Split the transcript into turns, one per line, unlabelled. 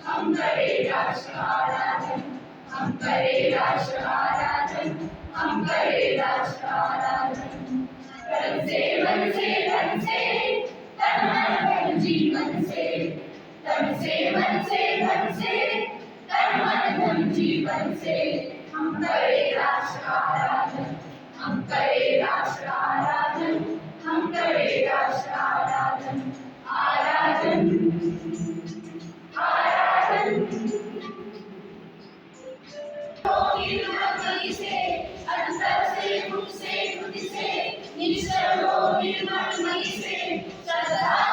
हम करे राष्ट्र आराधन, हम करे राष्ट्र आराधन, हम करे राष्ट्र आराधन। तन से मन से धन से, तन मन धन जीवन से, तन से मन से धन से, तन मन धन जीवन से। हम करे राष्ट्र आराधन, हम करे राष्ट्र आराधन, हम करे राष्ट्र आराधन। आराधन आराधन निर्मल से, अंतर से, मुख से, बुद्धि से, निश्चल हो निर्मल से, श्रद्धा